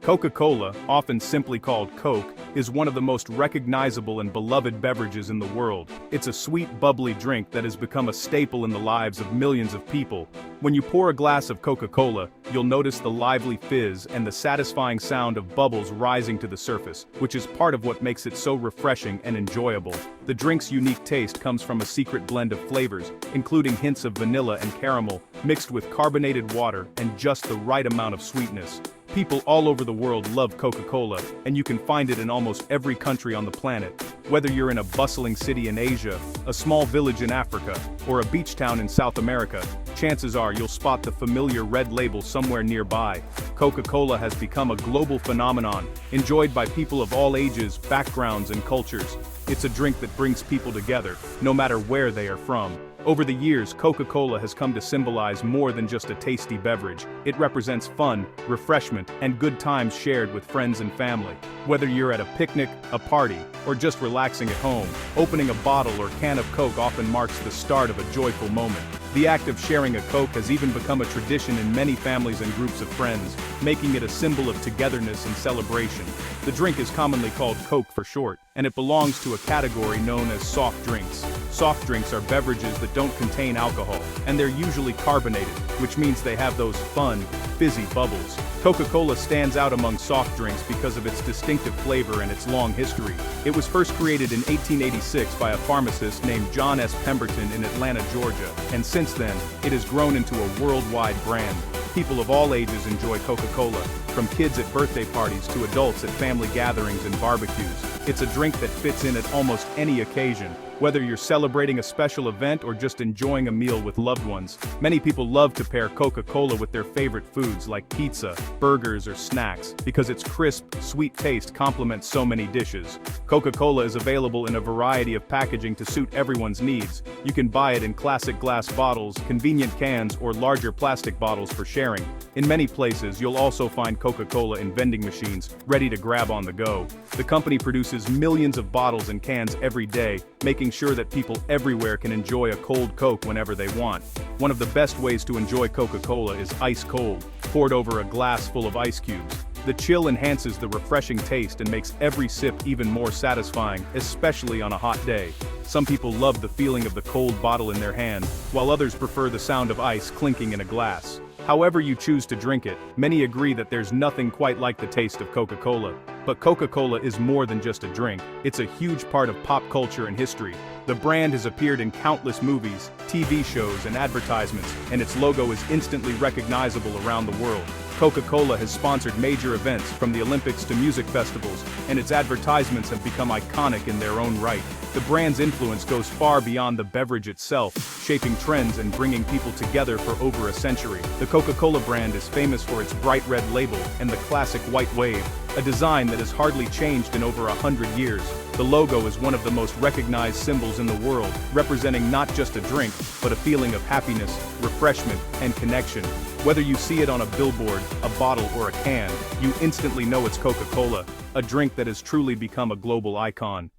Coca-Cola, often simply called Coke, is one of the most recognizable and beloved beverages in the world. It's a sweet, bubbly drink that has become a staple in the lives of millions of people. When you pour a glass of Coca-Cola, you'll notice the lively fizz and the satisfying sound of bubbles rising to the surface, which is part of what makes it so refreshing and enjoyable. The drink's unique taste comes from a secret blend of flavors, including hints of vanilla and caramel, mixed with carbonated water and just the right amount of sweetness. People all over the world love Coca-Cola, and you can find it in almost every country on the planet. Whether you're in a bustling city in Asia, a small village in Africa, or a beach town in South America, chances are you'll spot the familiar red label somewhere nearby. Coca-Cola has become a global phenomenon, enjoyed by people of all ages, backgrounds, and cultures. It's a drink that brings people together, no matter where they are from. Over the years, Coca-Cola has come to symbolize more than just a tasty beverage. It represents fun, refreshment, and good times shared with friends and family. Whether you're at a picnic, a party, or just relaxing at home, opening a bottle or can of Coke often marks the start of a joyful moment. The act of sharing a Coke has even become a tradition in many families and groups of friends, making it a symbol of togetherness and celebration. The drink is commonly called Coke for short, and it belongs to a category known as soft drinks. Soft drinks are beverages that don't contain alcohol, and they're usually carbonated, which means they have those fun, fizzy bubbles. Coca-Cola stands out among soft drinks because of its distinctive flavor and its long history. It was first created in 1886 by a pharmacist named John S. Pemberton in Atlanta, Georgia, and since then, it has grown into a worldwide brand. People of all ages enjoy Coca-Cola, from kids at birthday parties to adults at family gatherings and barbecues. It's a drink that fits in at almost any occasion. Whether you're celebrating a special event or just enjoying a meal with loved ones, many people love to pair Coca-Cola with their favorite foods like pizza, burgers, or snacks, because its crisp, sweet taste complements so many dishes. Coca-Cola is available in a variety of packaging to suit everyone's needs. You can buy it in classic glass bottles, convenient cans, or larger plastic bottles for sharing. In many places, you'll also find Coca-Cola in vending machines, ready to grab on the go. The company produces millions of bottles and cans every day, making sure that people everywhere can enjoy a cold Coke whenever they want. One of the best ways to enjoy Coca-Cola is ice cold, poured over a glass full of ice cubes. The chill enhances the refreshing taste and makes every sip even more satisfying, especially on a hot day. Some people love the feeling of the cold bottle in their hand, while others prefer the sound of ice clinking in a glass. However you choose to drink it, many agree that there's nothing quite like the taste of Coca-Cola. But Coca-Cola is more than just a drink. It's a huge part of pop culture and history. The brand has appeared in countless movies, TV shows, and advertisements, and its logo is instantly recognizable around the world. Coca-Cola has sponsored major events, from the Olympics to music festivals, and its advertisements have become iconic in their own right. The brand's influence goes far beyond the beverage itself, shaping trends and bringing people together for over a century. The Coca-Cola brand is famous for its bright red label and the classic white wave, a design that has hardly changed in over 100 years. The logo is one of the most recognized symbols in the world, representing not just a drink, but a feeling of happiness, refreshment, and connection. Whether you see it on a billboard, a bottle, or a can, you instantly know it's Coca-Cola, a drink that has truly become a global icon.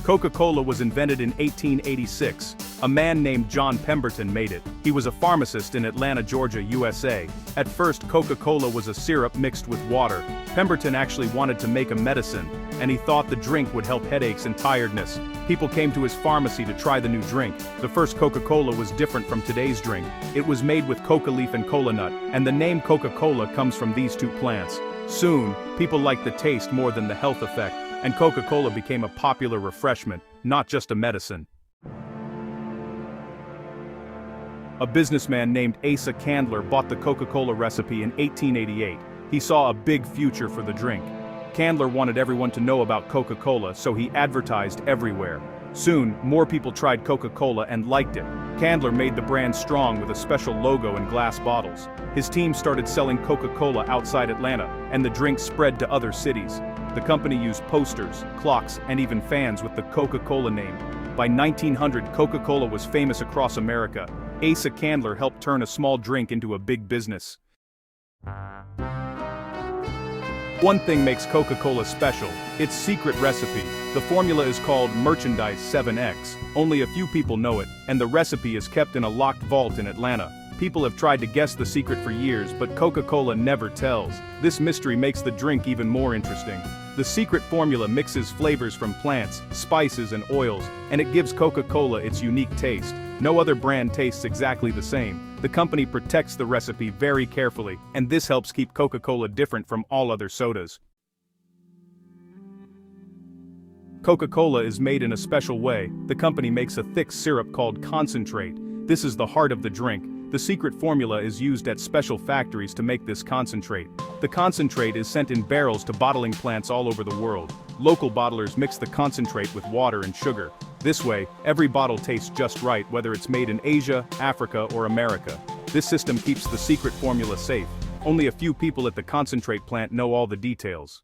Coca-Cola was invented in 1886. A man named John Pemberton made it. He was a pharmacist in Atlanta, Georgia, USA. At first, Coca-Cola was a syrup mixed with water. Pemberton actually wanted to make a medicine, and he thought the drink would help headaches and tiredness. People came to his pharmacy to try the new drink. The first Coca-Cola was different from today's drink. It was made with coca leaf and cola nut, and the name Coca-Cola comes from these two plants. Soon, people liked the taste more than the health effect, and Coca-Cola became a popular refreshment, not just a medicine. A businessman named Asa Candler bought the Coca-Cola recipe in 1888. He saw a big future for the drink. Candler wanted everyone to know about Coca-Cola, so he advertised everywhere. Soon, more people tried Coca-Cola and liked it. Candler made the brand strong with a special logo and glass bottles. His team started selling Coca-Cola outside Atlanta, and the drink spread to other cities. The company used posters, clocks, and even fans with the Coca-Cola name. By 1900, Coca-Cola was famous across America. Asa Candler helped turn a small drink into a big business. One thing makes Coca-Cola special: its secret recipe. The formula is called Merchandise 7X. Only a few people know it, and the recipe is kept in a locked vault in Atlanta. People have tried to guess the secret for years, but Coca-Cola never tells. This mystery makes the drink even more interesting. The secret formula mixes flavors from plants, spices and oils, and it gives Coca-Cola its unique taste. No other brand tastes exactly the same. The company protects the recipe very carefully, and this helps keep Coca-Cola different from all other sodas. Coca-Cola is made in a special way. The company makes a thick syrup called concentrate. This is the heart of the drink. The secret formula is used at special factories to make this concentrate. The concentrate is sent in barrels to bottling plants all over the world. Local bottlers mix the concentrate with water and sugar. This way, every bottle tastes just right, whether it's made in Asia, Africa, or America. This system keeps the secret formula safe. Only a few people at the concentrate plant know all the details.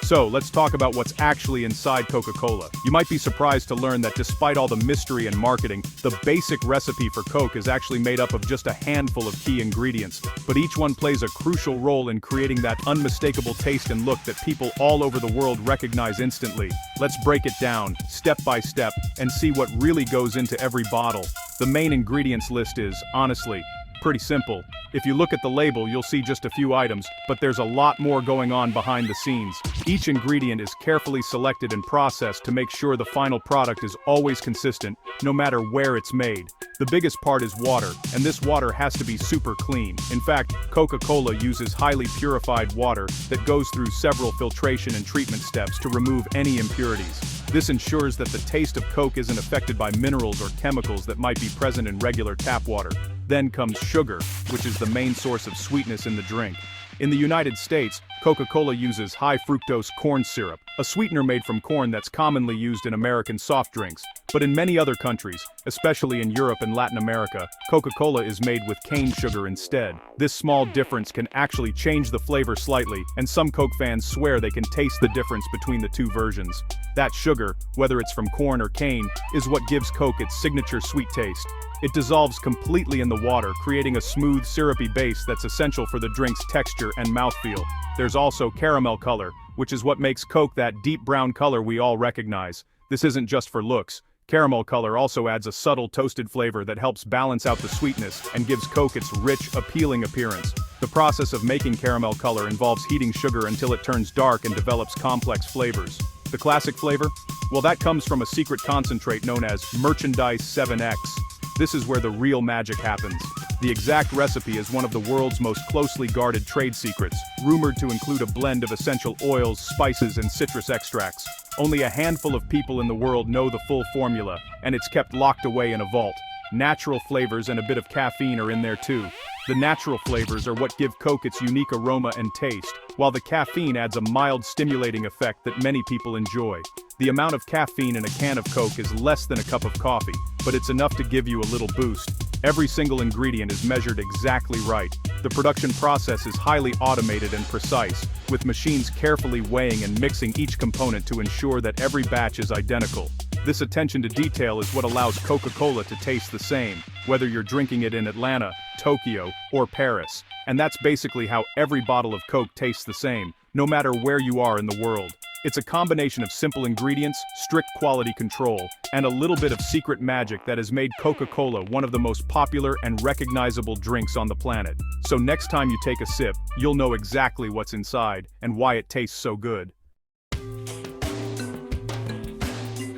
So, let's talk about what's actually inside Coca-Cola. You might be surprised to learn that despite all the mystery and marketing, the basic recipe for Coke is actually made up of just a handful of key ingredients, but each one plays a crucial role in creating that unmistakable taste and look that people all over the world recognize instantly. Let's break it down, step by step, and see what really goes into every bottle. The main ingredients list is, honestly, pretty simple. If you look at the label, you'll see just a few items, but there's a lot more going on behind the scenes. Each ingredient is carefully selected and processed to make sure the final product is always consistent, no matter where it's made. The biggest part is water, and this water has to be super clean. In fact, Coca-Cola uses highly purified water that goes through several filtration and treatment steps to remove any impurities. This ensures that the taste of Coke isn't affected by minerals or chemicals that might be present in regular tap water. Then comes sugar, which is the main source of sweetness in the drink. In the United States, Coca-Cola uses high fructose corn syrup, a sweetener made from corn that's commonly used in American soft drinks. But in many other countries, especially in Europe and Latin America, Coca-Cola is made with cane sugar instead. This small difference can actually change the flavor slightly, and some Coke fans swear they can taste the difference between the two versions. That sugar, whether it's from corn or cane, is what gives Coke its signature sweet taste. It dissolves completely in the water, creating a smooth, syrupy base that's essential for the drink's texture and mouthfeel. There's also caramel color, which is what makes Coke that deep brown color we all recognize. This isn't just for looks. Caramel color also adds a subtle toasted flavor that helps balance out the sweetness and gives Coke its rich, appealing appearance. The process of making caramel color involves heating sugar until it turns dark and develops complex flavors. The classic flavor? Well, that comes from a secret concentrate known as Merchandise 7X. This is where the real magic happens. The exact recipe is one of the world's most closely guarded trade secrets, rumored to include a blend of essential oils, spices, and citrus extracts. Only a handful of people in the world know the full formula, and it's kept locked away in a vault. Natural flavors and a bit of caffeine are in there too. The natural flavors are what give Coke its unique aroma and taste, while the caffeine adds a mild stimulating effect that many people enjoy. The amount of caffeine in a can of Coke is less than a cup of coffee, but it's enough to give you a little boost. Every single ingredient is measured exactly right. The production process is highly automated and precise, with machines carefully weighing and mixing each component to ensure that every batch is identical. This attention to detail is what allows Coca-Cola to taste the same, whether you're drinking it in Atlanta, Tokyo, or Paris. And that's basically how every bottle of Coke tastes the same, no matter where you are in the world. It's a combination of simple ingredients, strict quality control, and a little bit of secret magic that has made Coca-Cola one of the most popular and recognizable drinks on the planet. So next time you take a sip, you'll know exactly what's inside and why it tastes so good.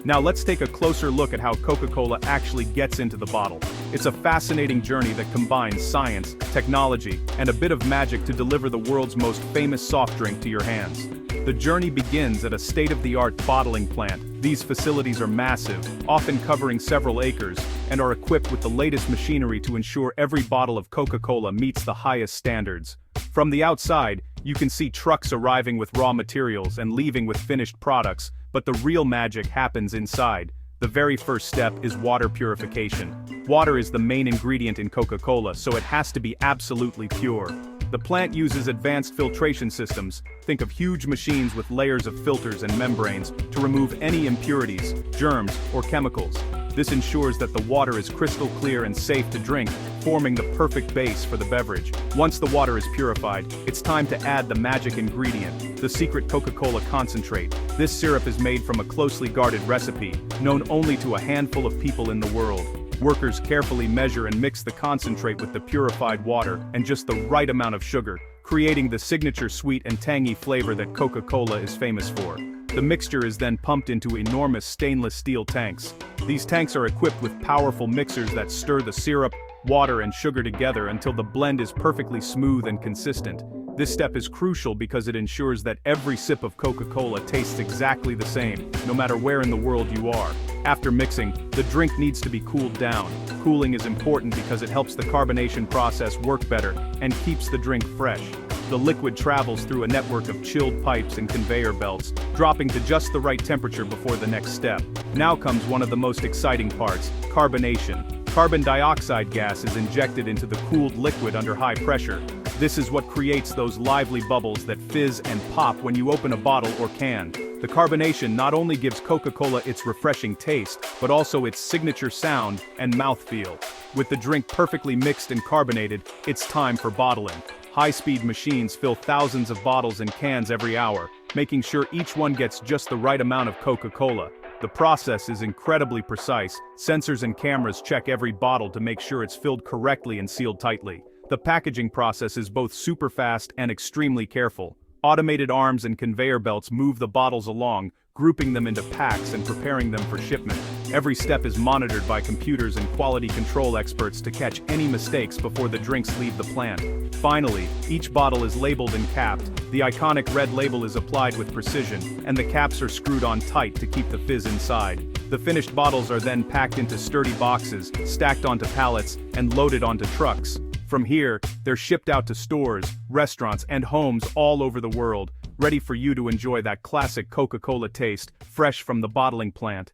Now let's take a closer look at how Coca-Cola actually gets into the bottle. It's a fascinating journey that combines science, technology, and a bit of magic to deliver the world's most famous soft drink to your hands. The journey begins at a state-of-the-art bottling plant. These facilities are massive, often covering several acres, and are equipped with the latest machinery to ensure every bottle of Coca-Cola meets the highest standards. From the outside, you can see trucks arriving with raw materials and leaving with finished products, but the real magic happens inside. The very first step is water purification. Water is the main ingredient in Coca-Cola, so it has to be absolutely pure. The plant uses advanced filtration systems, think of huge machines with layers of filters and membranes, to remove any impurities, germs, or chemicals. This ensures that the water is crystal clear and safe to drink, forming the perfect base for the beverage. Once the water is purified, it's time to add the magic ingredient, the secret Coca-Cola concentrate. This syrup is made from a closely guarded recipe, known only to a handful of people in the world. Workers carefully measure and mix the concentrate with the purified water and just the right amount of sugar, creating the signature sweet and tangy flavor that Coca-Cola is famous for. The mixture is then pumped into enormous stainless steel tanks. These tanks are equipped with powerful mixers that stir the syrup, water and sugar together until the blend is perfectly smooth and consistent. This step is crucial because it ensures that every sip of Coca-Cola tastes exactly the same, no matter where in the world you are. After mixing, the drink needs to be cooled down. Cooling is important because it helps the carbonation process work better and keeps the drink fresh. The liquid travels through a network of chilled pipes and conveyor belts, dropping to just the right temperature before the next step. Now comes one of the most exciting parts, carbonation. Carbon dioxide gas is injected into the cooled liquid under high pressure. This is what creates those lively bubbles that fizz and pop when you open a bottle or can. The carbonation not only gives Coca-Cola its refreshing taste, but also its signature sound and mouthfeel. With the drink perfectly mixed and carbonated, it's time for bottling. High-speed machines fill thousands of bottles and cans every hour, making sure each one gets just the right amount of Coca-Cola. The process is incredibly precise. Sensors and cameras check every bottle to make sure it's filled correctly and sealed tightly. The packaging process is both super fast and extremely careful. Automated arms and conveyor belts move the bottles along, grouping them into packs and preparing them for shipment. Every step is monitored by computers and quality control experts to catch any mistakes before the drinks leave the plant. Finally, each bottle is labeled and capped. The iconic red label is applied with precision, and the caps are screwed on tight to keep the fizz inside. The finished bottles are then packed into sturdy boxes, stacked onto pallets, and loaded onto trucks. From here, they're shipped out to stores, restaurants, and homes all over the world, ready for you to enjoy that classic Coca-Cola taste, fresh from the bottling plant.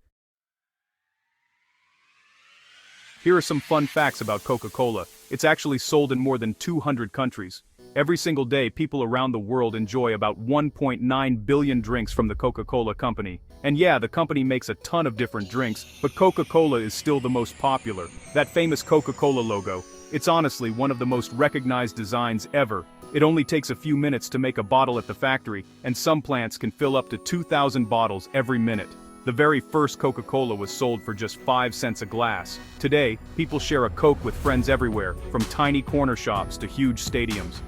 Here are some fun facts about Coca-Cola. It's actually sold in more than 200 countries. Every single day, people around the world enjoy about 1.9 billion drinks from the Coca-Cola company. And yeah, the company makes a ton of different drinks, but Coca-Cola is still the most popular. That famous Coca-Cola logo, it's honestly one of the most recognized designs ever. It only takes a few minutes to make a bottle at the factory, and some plants can fill up to 2,000 bottles every minute. The very first Coca-Cola was sold for just 5 cents a glass. Today, people share a Coke with friends everywhere, from tiny corner shops to huge stadiums.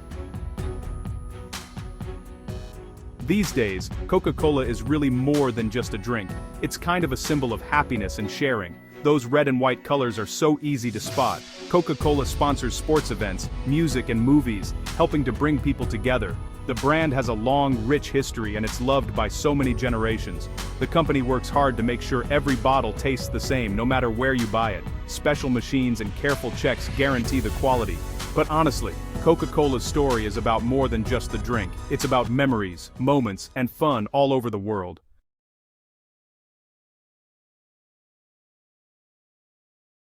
These days, Coca-Cola is really more than just a drink. It's kind of a symbol of happiness and sharing. Those red and white colors are so easy to spot. Coca-Cola sponsors sports events, music and movies, helping to bring people together. The brand has a long, rich history and it's loved by so many generations. The company works hard to make sure every bottle tastes the same no matter where you buy it. Special machines and careful checks guarantee the quality. But honestly, Coca-Cola's story is about more than just the drink. It's about memories, moments, and fun all over the world.